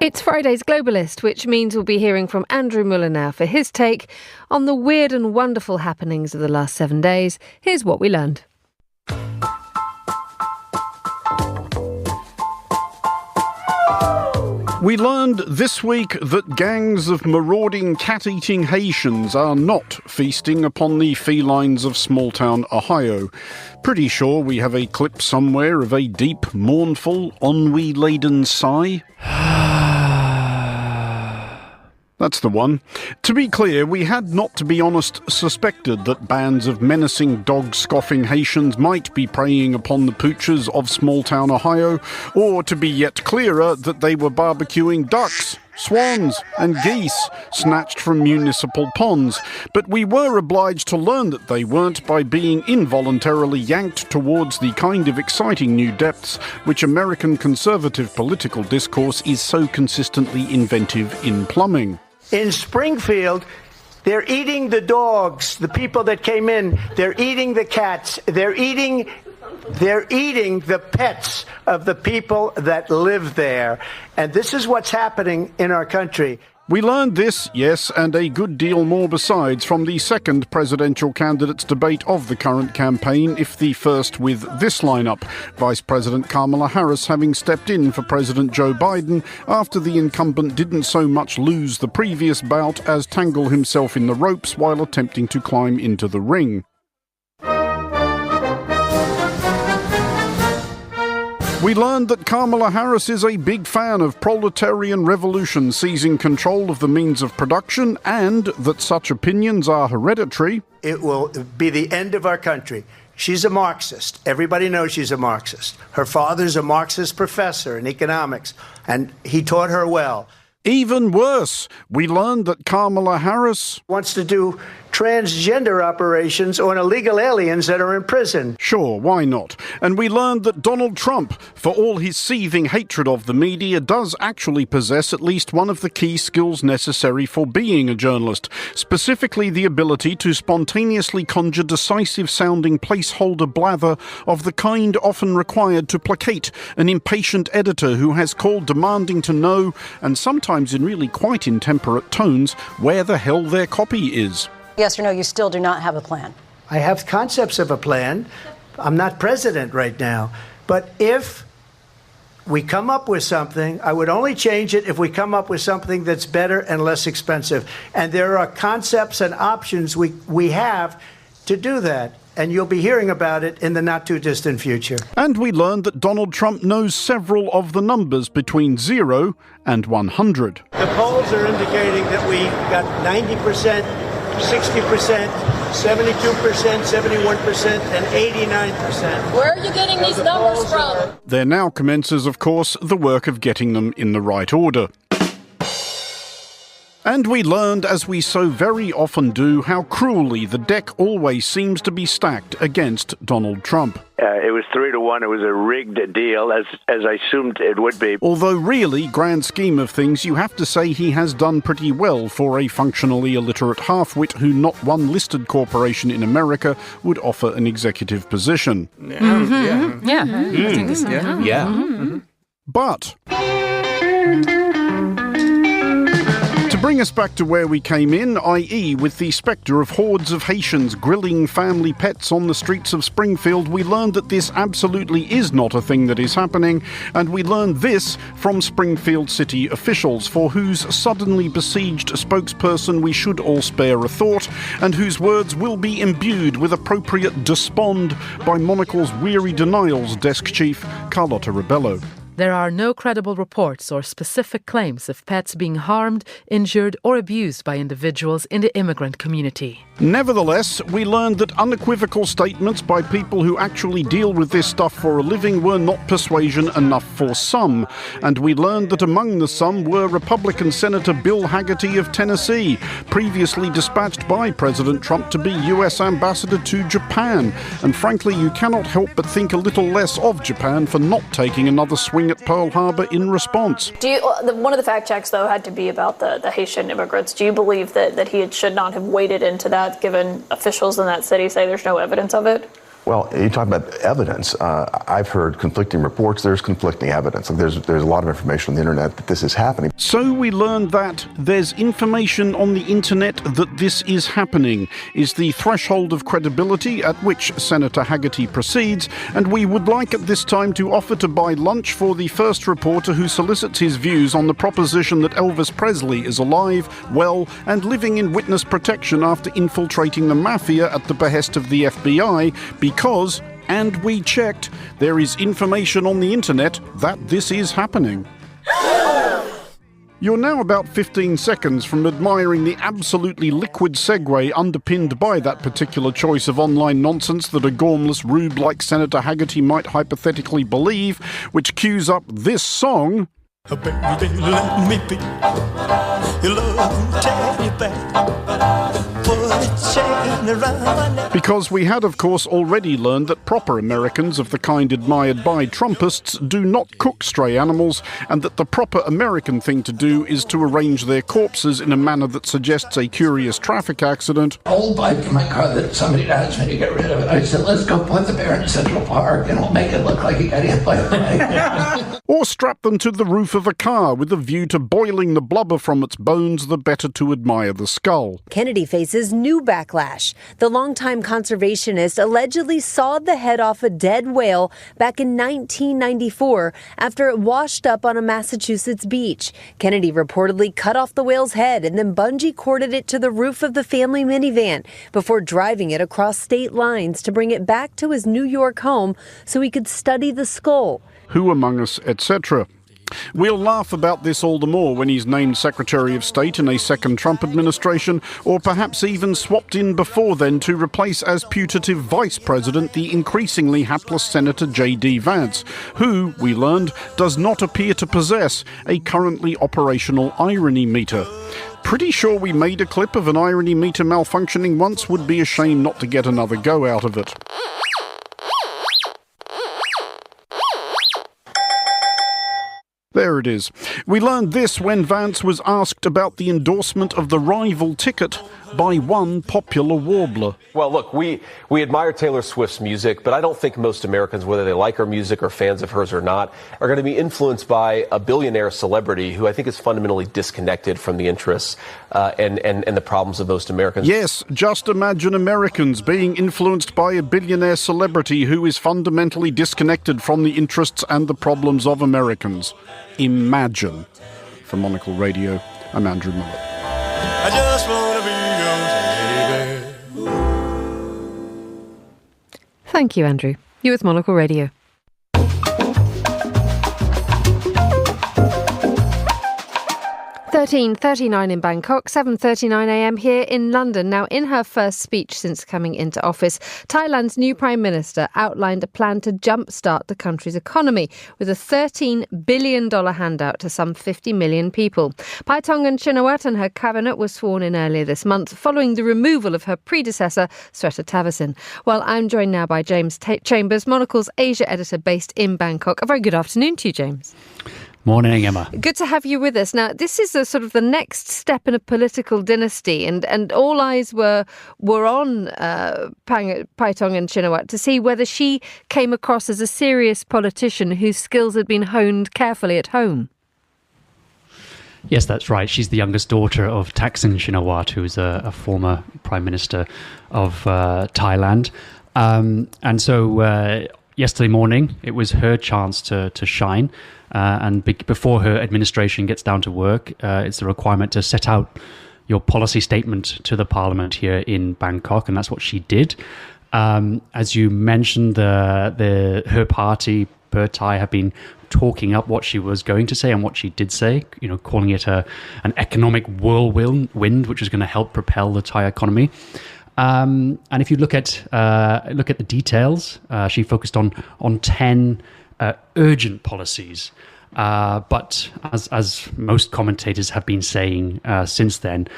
It's Friday's Globalist, which means we'll be hearing from Andrew Muller now for his take on the weird and wonderful happenings of the last 7 days. Here's what we learned. We learned this week that gangs of marauding cat-eating Haitians are not feasting upon the felines of small-town Ohio. Pretty sure we have a clip somewhere of a deep, mournful, ennui-laden sigh. That's the one. To be clear, we had not, to be honest, suspected that bands of menacing dog-scoffing Haitians might be preying upon the pooches of small-town Ohio, or, to be yet clearer, that they were barbecuing ducks, swans and geese snatched from municipal ponds. But we were obliged to learn that they weren't by being involuntarily yanked towards the kind of exciting new depths which American conservative political discourse is so consistently inventive in plumbing. In Springfield, they're eating the dogs, the people that came in. They're eating the cats. They're eating the pets of the people that live there. And this is what's happening in our country. We learned this, yes, and a good deal more besides from the second presidential candidates debate of the current campaign, if the first with this lineup. Vice President Kamala Harris having stepped in for President Joe Biden after the incumbent didn't so much lose the previous bout as tangle himself in the ropes while attempting to climb into the ring. We learned that Kamala Harris is a big fan of proletarian revolution seizing control of the means of production and that such opinions are hereditary. It will be the end of our country. She's a Marxist. Everybody knows she's a Marxist. Her father's a Marxist professor in economics, and he taught her well. Even worse, we learned that Kamala Harris wants to do transgender operations on illegal aliens that are in prison. Sure, why not? And we learned that Donald Trump, for all his seething hatred of the media, does actually possess at least one of the key skills necessary for being a journalist, specifically the ability to spontaneously conjure decisive-sounding placeholder blather of the kind often required to placate an impatient editor who has called demanding to know, and sometimes in really quite intemperate tones, where the hell their copy is. Yes or no, you still do not have a plan? I have concepts of a plan, I'm not president right now. But if we come up with something, I would only change it if we come up with something that's better and less expensive. And there are concepts and options we have to do that. And you'll be hearing about it in the not-too-distant future. And we learned that Donald Trump knows several of the numbers between 0 and 100. The polls are indicating that we got 90%, 60%, 72%, 71%, and 89%. Where are you getting these numbers from? There now commences, of course, the work of getting them in the right order. And we learned, as we so very often do, how cruelly the deck always seems to be stacked against Donald Trump. It was 3-1. It was a rigged deal, as I assumed it would be. Although really, grand scheme of things, you have to say he has done pretty well for a functionally illiterate halfwit who not one listed corporation in America would offer an executive position. But to bring us back to where we came in, i.e. with the spectre of hordes of Haitians grilling family pets on the streets of Springfield, we learned that this absolutely is not a thing that is happening, and we learned this from Springfield city officials, for whose suddenly besieged spokesperson we should all spare a thought, and whose words will be imbued with appropriate despond by Monocle's weary denials desk chief Carlotta Rebello. There are no credible reports or specific claims of pets being harmed, injured or abused by individuals in the immigrant community. Nevertheless, we learned that unequivocal statements by people who actually deal with this stuff for a living were not persuasion enough for some. And we learned that among the some were Republican Senator Bill Hagerty of Tennessee, previously dispatched by President Trump to be US ambassador to Japan. And frankly, you cannot help but think a little less of Japan for not taking another swing at Pearl Harbor in response. One of the fact checks, though, had to be about the Haitian immigrants. Do you believe that he should not have waded into that, given officials in that city say there's no evidence of it? Well, you talk about evidence. I've heard conflicting reports. There's conflicting evidence. There's a lot of information on the internet that this is happening. So we learned that there's information on the internet that this is happening, is the threshold of credibility at which Senator Hagerty proceeds, and we would like at this time to offer to buy lunch for the first reporter who solicits his views on the proposition that Elvis Presley is alive, well, and living in witness protection after infiltrating the mafia at the behest of the FBI, because, and we checked, there is information on the internet that this is happening. You're now about 15 seconds from admiring the absolutely liquid segue underpinned by that particular choice of online nonsense that a gormless rube like Senator Hagerty might hypothetically believe, which cues up this song. Baby, let me be your love teddy bear. Put a chain around my neck. Because we had, of course, already learned that proper Americans of the kind admired by Trumpists do not cook stray animals, and that the proper American thing to do is to arrange their corpses in a manner that suggests a curious traffic accident. Old bike in my car that somebody asked me to get rid of it. I said, let's go put the bear in Central Park and we'll make it look like he got hit by a bike. Or strap them to the roof of a car with a view to boiling the blubber from its bones, the better to admire the skull. Kennedy faces new backlash. The longtime conservationist allegedly sawed the head off a dead whale back in 1994 after it washed up on a Massachusetts beach. Kennedy reportedly cut off the whale's head and then bungee corded it to the roof of the family minivan before driving it across state lines to bring it back to his New York home so he could study the skull. Who among us, etc. We'll laugh about this all the more when he's named Secretary of State in a second Trump administration, or perhaps even swapped in before then to replace as putative Vice President the increasingly hapless Senator J.D. Vance, who, we learned, does not appear to possess a currently operational irony meter. Pretty sure we made a clip of an irony meter malfunctioning once. Would be a shame not to get another go out of it. There it is. We learned this when Vance was asked about the endorsement of the rival ticket by one popular warbler. Well, look, we admire Taylor Swift's music, but I don't think most Americans, whether they like her music or fans of hers or not, are going to be influenced by a billionaire celebrity who I think is fundamentally disconnected from the interests and the problems of most Americans. Yes, just imagine Americans being influenced by a billionaire celebrity who is fundamentally disconnected from the interests and the problems of Americans. Imagine. For Monocle Radio, I'm Andrew Muller. I just wanna be yours, baby. Thank you, Andrew. You're with Monocle Radio. 13:39 in Bangkok, 7:39 a.m. here in London. Now, in her first speech since coming into office, Thailand's new Prime Minister outlined a plan to jumpstart the country's economy with a $13 billion handout to some 50 million people. Paetongtarn Shinawatra and her cabinet was sworn in earlier this month following the removal of her predecessor, Srettha Thavisin. Well, I'm joined now by James Chambers, Monocle's Asia editor based in Bangkok. A very good afternoon to you, James. Morning, Emma. Good to have you with us. Now, this is a sort of the next step in a political dynasty, and all eyes were on Paetongtarn Shinawatra to see whether she came across as a serious politician whose skills had been honed carefully at home. Yes, that's right. She's the youngest daughter of Thaksin Shinawatra, who's a former Prime Minister of Thailand. And so yesterday morning, it was her chance to shine. And before her administration gets down to work, it's a requirement to set out your policy statement to the parliament here in Bangkok, and that's what she did. As you mentioned, her party, Pheu Thai, have been talking up what she was going to say and what she did say, calling it an economic whirlwind, which is going to help propel the Thai economy. And if you look at the details, she focused on 10 urgent policies. But as most commentators have been saying since then,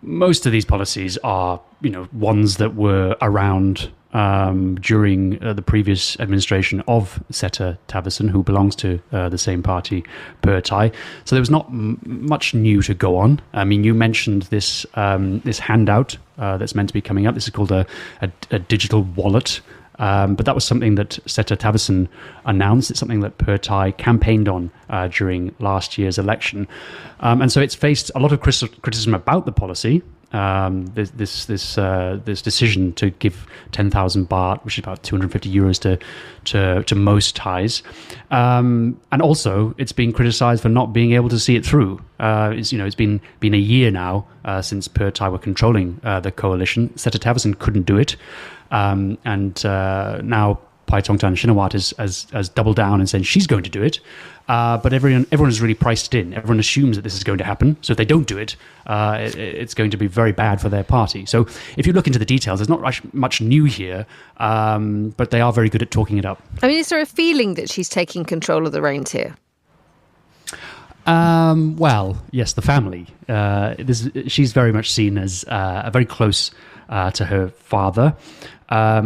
most of these policies are, ones that were around during the previous administration of Srettha Thavisin, who belongs to the same party, Pheu Thai. So there was not much new to go on. I mean, you mentioned this handout that's meant to be coming up. This is called a digital wallet. But that was something that Srettha Thavisin announced. It's something that Pheu Thai campaigned on during last year's election. And so it's faced a lot of criticism about the policy. This decision to give 10,000 baht, which is about 250 euros to most Thais. And also it's been criticised for not being able to see it through. It's been a year now since Pheu Thai were controlling the coalition. Srettha Thavisin couldn't do it. And now Paetongtarn Shinawatra has doubled down and said she's going to do it. But everyone has really priced it in. Everyone assumes that this is going to happen. So if they don't do it, it's going to be very bad for their party. So if you look into the details, there's not much new here, but they are very good at talking it up. I mean, is there a feeling that she's taking control of the reins here? Well, yes, the family. She's very much seen as very close to her father.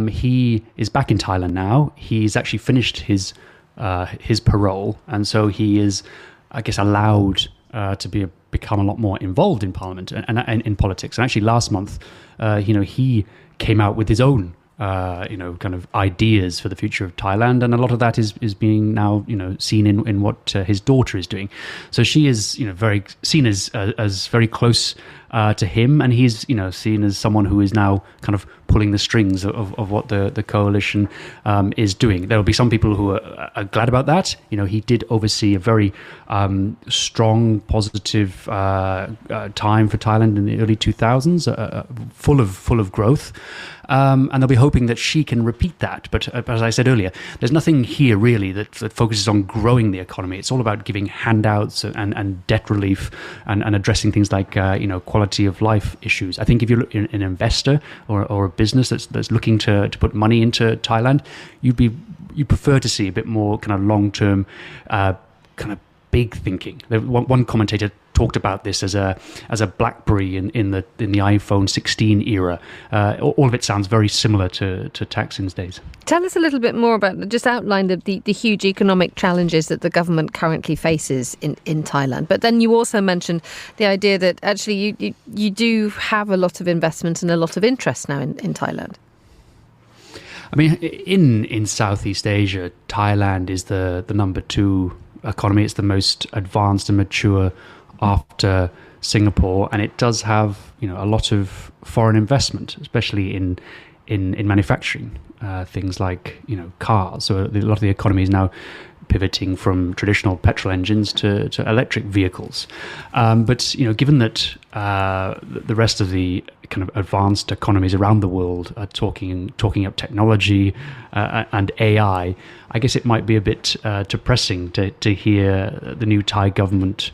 He is back in Thailand now. He's actually finished his parole, and so he is, I guess, allowed to become a lot more involved in Parliament and in politics. And actually, last month, he came out with his own, kind of ideas for the future of Thailand, and a lot of that is being now, seen in what his daughter is doing. So she is, very seen as very close to him, and he's, seen as someone who is now kind of pulling the strings of what the coalition is doing. There will be some people who are glad about that. He did oversee a very strong, positive time for Thailand in the early 2000s, full of growth. And they'll be hoping that she can repeat that. But as I said earlier, there's nothing here really that focuses on growing the economy. It's all about giving handouts and debt relief and addressing things like quality of life issues. I think if you're an investor or a business that's looking to put money into Thailand, you prefer to see a bit more kind of long-term kind of big thinking. One commentator talked about this as a BlackBerry in the iPhone 16 era. All of it sounds very similar to Thaksin's days. Tell us a little bit more about, just outline the huge economic challenges that the government currently faces in Thailand. But then you also mentioned the idea that actually you do have a lot of investment and a lot of interest now in Thailand. I mean, in Southeast Asia, Thailand is the number 2 economy. It's the most advanced and mature after Singapore, and it does have a lot of foreign investment, especially in manufacturing, things like cars. So a lot of the economy is now pivoting from traditional petrol engines to electric vehicles. But given that the rest of the kind of advanced economies around the world are talking up technology and AI, I guess it might be a bit depressing to hear the new Thai government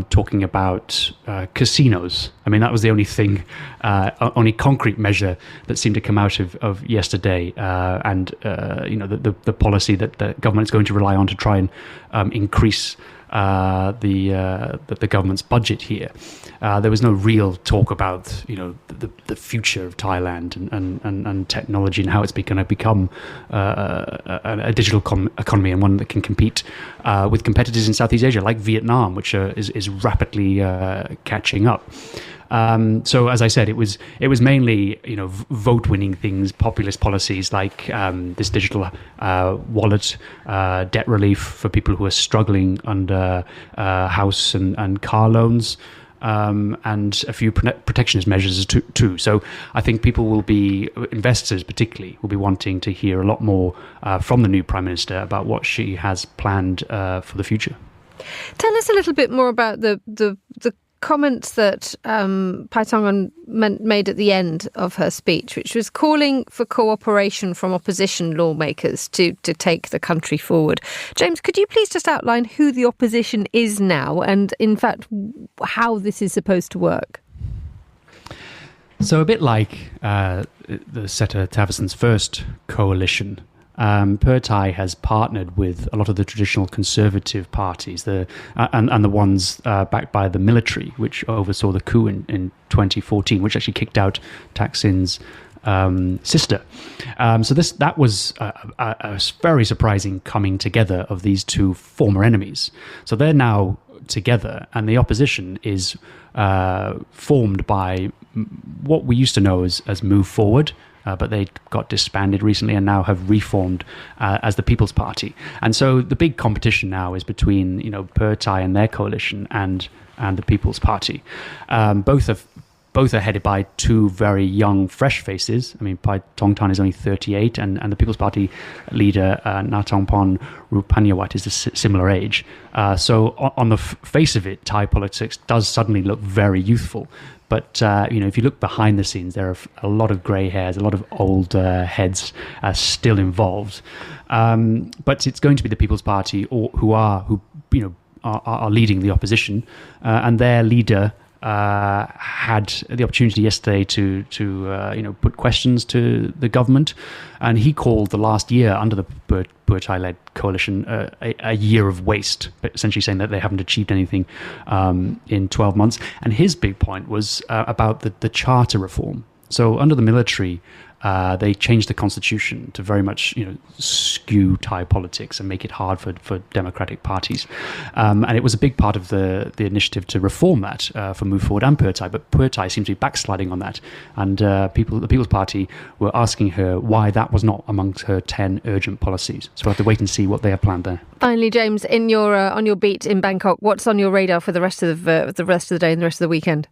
talking about casinos. I mean, that was the only thing, only concrete measure that seemed to come out of yesterday, and the policy that the government is going to rely on to try and increase the government's budget here. There was no real talk about the future of Thailand and technology and how it's going to become a digital economy and one that can compete with competitors in Southeast Asia like Vietnam, which is rapidly catching up. So as I said, it was mainly vote-winning things, populist policies like this digital wallet, debt relief for people who are struggling under house and car loans, and a few protectionist measures too. So I think investors particularly, will be wanting to hear a lot more from the new Prime Minister about what she has planned for the future. Tell us a little bit more about the comments that Paetongtarn made at the end of her speech, which was calling for cooperation from opposition lawmakers to take the country forward. James, could you please just outline who the opposition is now and, in fact, how this is supposed to work? So a bit like the Seta Taverson's first coalition, Pheu Thai has partnered with a lot of the traditional conservative parties, and the ones backed by the military, which oversaw the coup in 2014, which actually kicked out Thaksin's sister. So that was a very surprising coming together of these two former enemies. So they're now together, and the opposition is formed by what we used to know as Move Forward, but they got disbanded recently and now have reformed as the People's Party. And so the big competition now is between Pheu Thai and their coalition and the People's Party. Both are headed by two very young, fresh faces. I mean, Paetongtarn is only 38, and the People's Party leader, Natongpon Rupanyawat, is a similar age. So on the face of it, Thai politics does suddenly look very youthful. But, if you look behind the scenes, there are a lot of grey hairs, a lot of old heads still involved. But it's going to be the People's Party who are leading the opposition, and their leader had the opportunity yesterday to put questions to the government, and he called the last year under the Pheu Thai-led coalition a year of waste, essentially saying that they haven't achieved anything in 12 months. And his big point was about the charter reform. So under the military, they changed the constitution to very much skew Thai politics and make it hard for democratic parties, and it was a big part of the initiative to reform that for Move Forward and Pheu Thai. But Pheu Thai seems to be backsliding on that, and the People's Party were asking her why that was not amongst her 10 urgent policies. So we'll have to wait and see what they have planned there. Finally, James, in your on your beat in Bangkok, what's on your radar for the rest of the day and the rest of the weekend?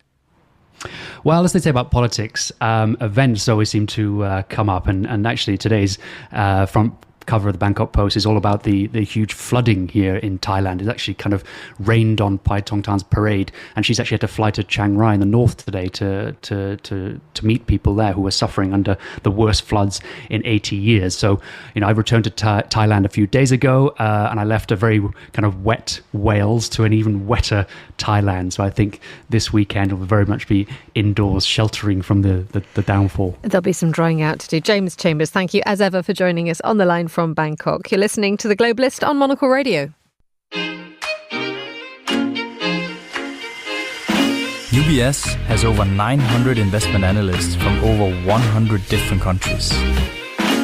Well, as they say about politics, events always seem to come up, and actually today's front cover of the Bangkok Post is all about the huge flooding here in Thailand. It's actually kind of rained on Paetongtarn's parade, and she's actually had to fly to Chiang Rai in the north today to meet people there who are suffering under the worst floods in 80 years. So, I returned to Thailand a few days ago, and I left a very kind of wet Wales to an even wetter Thailand. So I think this weekend will very much be indoors, sheltering from the downfall. There'll be some drying out to do. James Chambers, thank you as ever for joining us on the line from Bangkok. You're listening to The Globalist on Monocle Radio. UBS has over 900 investment analysts from over 100 different countries.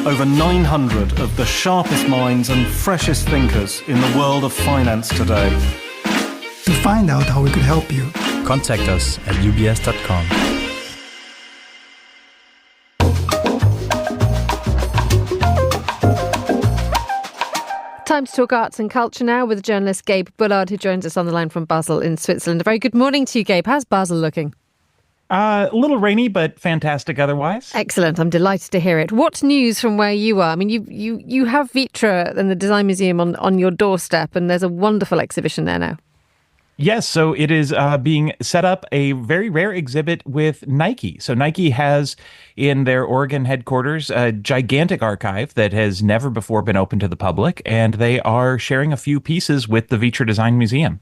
Over 900 of the sharpest minds and freshest thinkers in the world of finance today. To find out how we could help you, contact us at ubs.com. Time to talk arts and culture now with journalist Gabe Bullard, who joins us on the line from Basel in Switzerland. A very good morning to you, Gabe. How's Basel looking? A little rainy, but fantastic otherwise. Excellent. I'm delighted to hear it. What news from where you are? I mean, you have Vitra and the Design Museum on your doorstep, and there's a wonderful exhibition there now. Yes, so it is being set up a very rare exhibit with Nike. So Nike has in their Oregon headquarters a gigantic archive that has never before been open to the public, and they are sharing a few pieces with the Vitra Design Museum.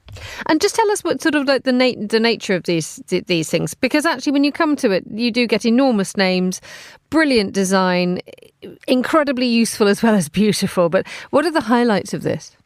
And just tell us what sort of like the nature of these things, because actually when you come to it, you do get enormous names, brilliant design, incredibly useful as well as beautiful. But what are the highlights of this?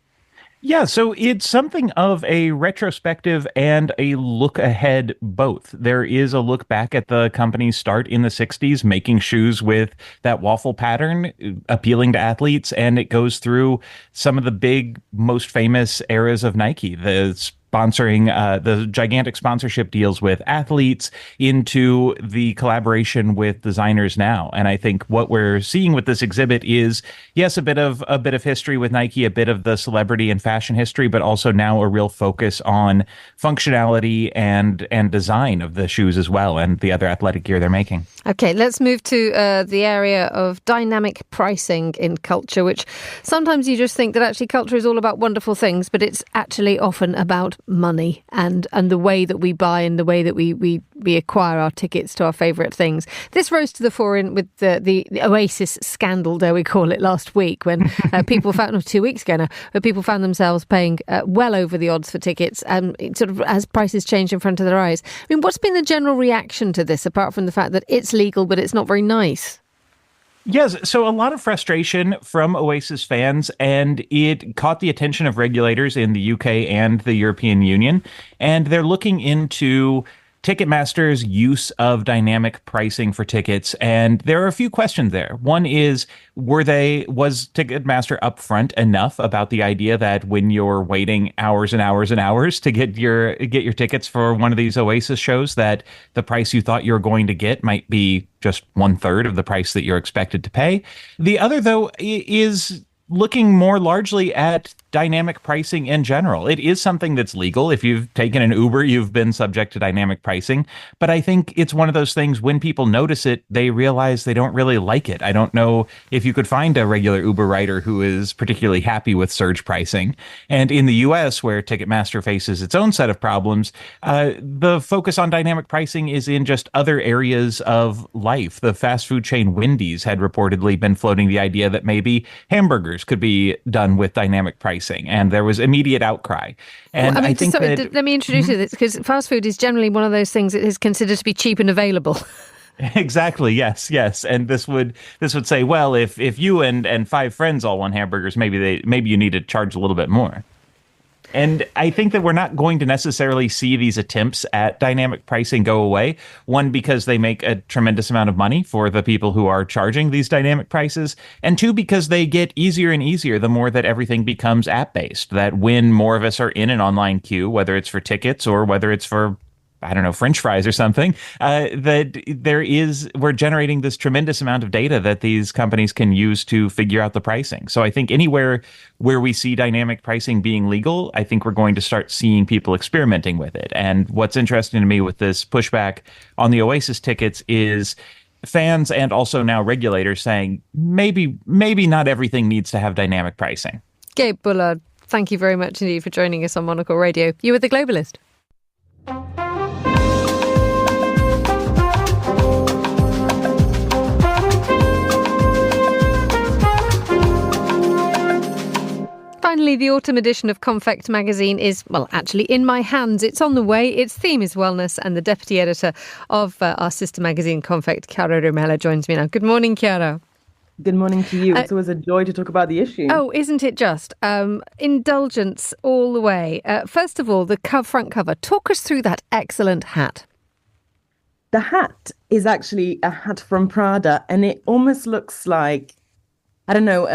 Yeah, so it's something of a retrospective and a look ahead both. There is a look back at the company's start in the 60s, making shoes with that waffle pattern, appealing to athletes, and it goes through some of the big, most famous eras of Nike, sponsoring the gigantic sponsorship deals with athletes into the collaboration with designers now. And I think what we're seeing with this exhibit is, yes, a bit of history with Nike, a bit of the celebrity and fashion history, but also now a real focus on functionality and design of the shoes as well, and the other athletic gear they're making. Okay, let's move to the area of dynamic pricing in culture, which sometimes you just think that actually culture is all about wonderful things, but it's actually often about money and the way that we buy and the way that we acquire our tickets to our favourite things. This rose to the fore with the Oasis scandal, dare we call it, last week when people found, 2 weeks ago now, where people found themselves paying well over the odds for tickets, sort of as prices changed in front of their eyes. I mean, what's been the general reaction to this, apart from the fact that it's legal but it's not very nice? Yes, so a lot of frustration from Oasis fans, and it caught the attention of regulators in the UK and the European Union, and they're looking into Ticketmaster's use of dynamic pricing for tickets, and there are a few questions there. One is, was Ticketmaster upfront enough about the idea that when you're waiting hours and hours and hours to get your tickets for one of these Oasis shows, that the price you thought you were going to get might be just 1/3 of the price that you're expected to pay? The other, though, is looking more largely at dynamic pricing in general. It is something that's legal. If you've taken an Uber, you've been subject to dynamic pricing. But I think it's one of those things, when people notice it, they realize they don't really like it. I don't know if you could find a regular Uber rider who is particularly happy with surge pricing. And in the US, where Ticketmaster faces its own set of problems, the focus on dynamic pricing is in just other areas of life. The fast food chain Wendy's had reportedly been floating the idea that maybe hamburgers could be done with dynamic pricing, and there was immediate outcry. And I think let me introduce you to this, because fast food is generally one of those things that is considered to be cheap and available. Exactly. Yes. And this would say, well, if you and 5 friends all want hamburgers, maybe you need to charge a little bit more. And I think that we're not going to necessarily see these attempts at dynamic pricing go away. One, because they make a tremendous amount of money for the people who are charging these dynamic prices. And two, because they get easier and easier the more that everything becomes app-based. That when more of us are in an online queue, whether it's for tickets or whether it's for, I don't know, French fries or something, we're generating this tremendous amount of data that these companies can use to figure out the pricing. So I think anywhere where we see dynamic pricing being legal, I think we're going to start seeing people experimenting with it. And what's interesting to me with this pushback on the Oasis tickets is fans and also now regulators saying maybe not everything needs to have dynamic pricing. Gabe Bullard, thank you very much indeed for joining us on Monocle Radio. You were The Globalist. Finally, the autumn edition of Konfekt magazine is, well, actually in my hands. It's on the way. Its theme is wellness, and the deputy editor of our sister magazine, Konfekt, Chiara Romella, joins me now. Good morning, Chiara. Good morning to you. It's always a joy to talk about the issue. Oh, isn't it just? Indulgence all the way. First of all, the front cover. Talk us through that excellent hat. the hat is actually a hat from Prada, and it almost looks like, I don't know,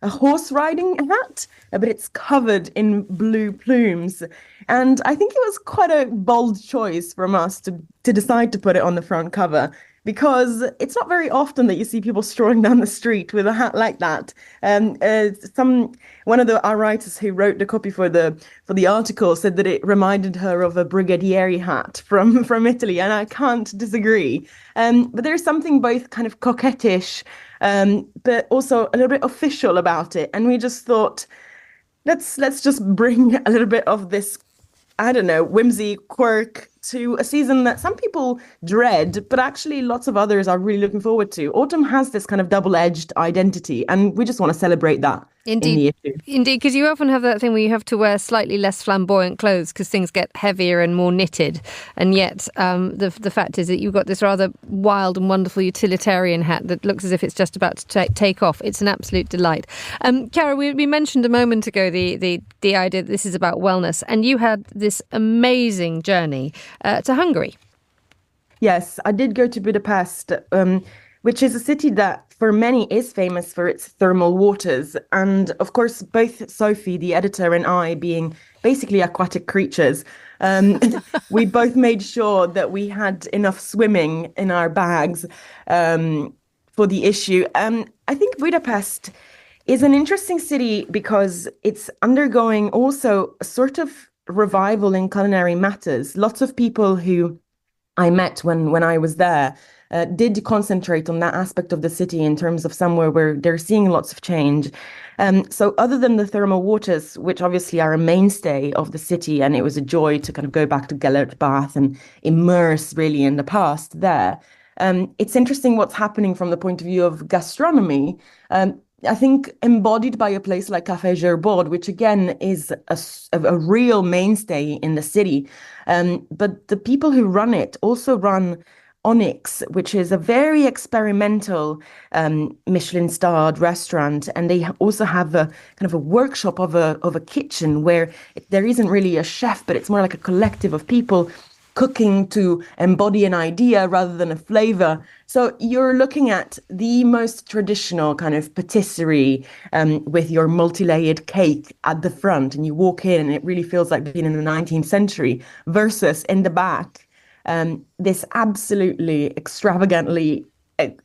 a horse riding hat, but it's covered in blue plumes. And I think it was quite a bold choice from us to decide to put it on the front cover, because it's not very often that you see people strolling down the street with a hat like that. One of our writers who wrote the copy for the article said that it reminded her of a brigadiere hat from Italy, and I can't disagree. But there's something both kind of coquettish, but also a little bit official about it, and we just thought, let's just bring a little bit of this, I don't know, whimsy, quirk to a season that some people dread, but actually lots of others are really looking forward to. Autumn has this kind of double-edged identity, and we just want to celebrate that. Indeed, in the issue. Indeed, because you often have that thing where you have to wear slightly less flamboyant clothes because things get heavier and more knitted. And yet the fact is that you've got this rather wild and wonderful utilitarian hat that looks as if it's just about to take off. It's an absolute delight. Cara, we mentioned a moment ago the idea that this is about wellness, and you had this amazing journey to Hungary. Yes, I did go to Budapest, which is a city that for many is famous for its thermal waters. And of course, both Sophie, the editor, and I, being basically aquatic creatures, we both made sure that we had enough swimming in our bags for the issue. I think Budapest is an interesting city because it's undergoing also a sort of revival in culinary matters. Lots of people who I met when I was there did concentrate on that aspect of the city in terms of somewhere where they're seeing lots of change. So other than the thermal waters, which obviously are a mainstay of the city, and it was a joy to kind of go back to Gellert Bath and immerse really in the past there, it's interesting what's happening from the point of view of gastronomy. I think embodied by a place like Café Gerbord, which again is a real mainstay in the city. But the people who run it also run Onyx, which is a very experimental Michelin-starred restaurant, and they also have a kind of a workshop of a kitchen where there isn't really a chef, but it's more like a collective of people cooking to embody an idea rather than a flavor. So you're looking at the most traditional kind of patisserie with your multi-layered cake at the front, and you walk in and it really feels like being in the 19th century, versus in the back this absolutely extravagantly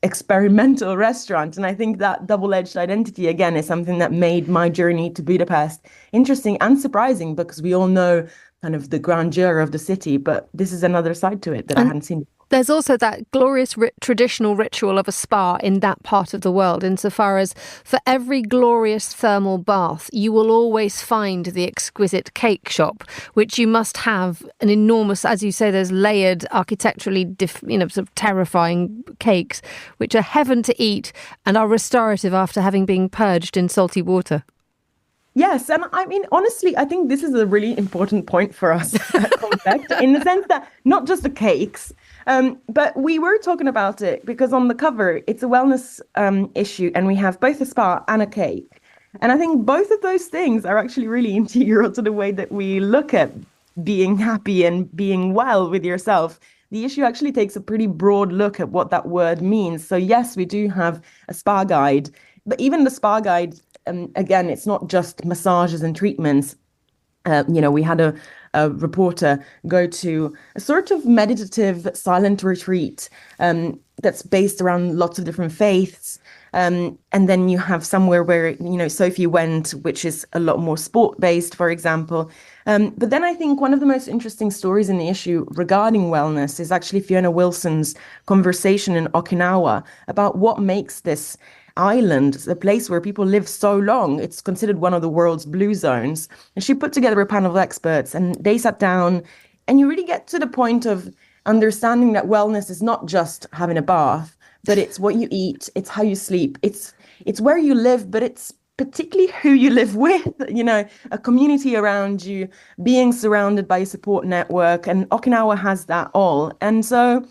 experimental restaurant. And I think that double-edged identity, again, is something that made my journey to Budapest interesting and surprising, because we all know kind of the grandeur of the city, but this is another side to it that I hadn't seen before. There's also that glorious traditional ritual of a spa in that part of the world, insofar as for every glorious thermal bath, you will always find the exquisite cake shop, which you must have an enormous, as you say, there's layered, architecturally, sort of terrifying cakes, which are heaven to eat and are restorative after having been purged in salty water. Yes, and I mean, honestly, I think this is a really important point for us at Konfekt, in the sense that not just the cakes, but we were talking about it because on the cover, it's a wellness issue, and we have both a spa and a cake. And I think both of those things are actually really integral to the way that we look at being happy and being well with yourself. The issue actually takes a pretty broad look at what that word means. So yes, we do have a spa guide, but even the spa guide, again, it's not just massages and treatments. We had a reporter go to a sort of meditative silent retreat that's based around lots of different faiths. And then you have somewhere where, Sophie went, which is a lot more sport-based, for example. But then I think one of the most interesting stories in the issue regarding wellness is actually Fiona Wilson's conversation in Okinawa about what makes this island, a place where people live so long. It's considered one of the world's blue zones. And she put together a panel of experts, and they sat down, and you really get to the point of understanding that wellness is not just having a bath, but it's what you eat, it's how you sleep, it's where you live, but it's particularly who you live with, a community around you, being surrounded by a support network, and Okinawa has that all. And so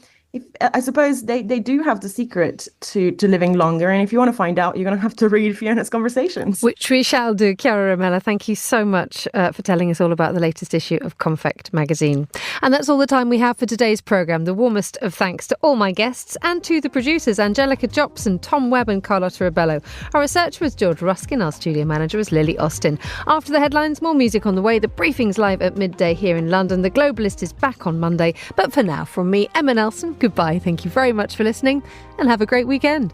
I suppose they do have the secret to living longer. And if you want to find out, you're going to have to read Fiona's conversations. Which we shall do. Chiara Romella, thank you so much for telling us all about the latest issue of Konfekt magazine. And that's all the time we have for today's programme. The warmest of thanks to all my guests and to the producers, Angelica Jopson, Tom Webb and Carlotta Rebello. Our researcher was George Ruskin. Our studio manager was Lily Austin. After the headlines, more music on the way. The briefing's live at midday here in London. The Globalist is back on Monday. But for now, from me, Emma Nelson, goodbye. Thank you very much for listening and have a great weekend.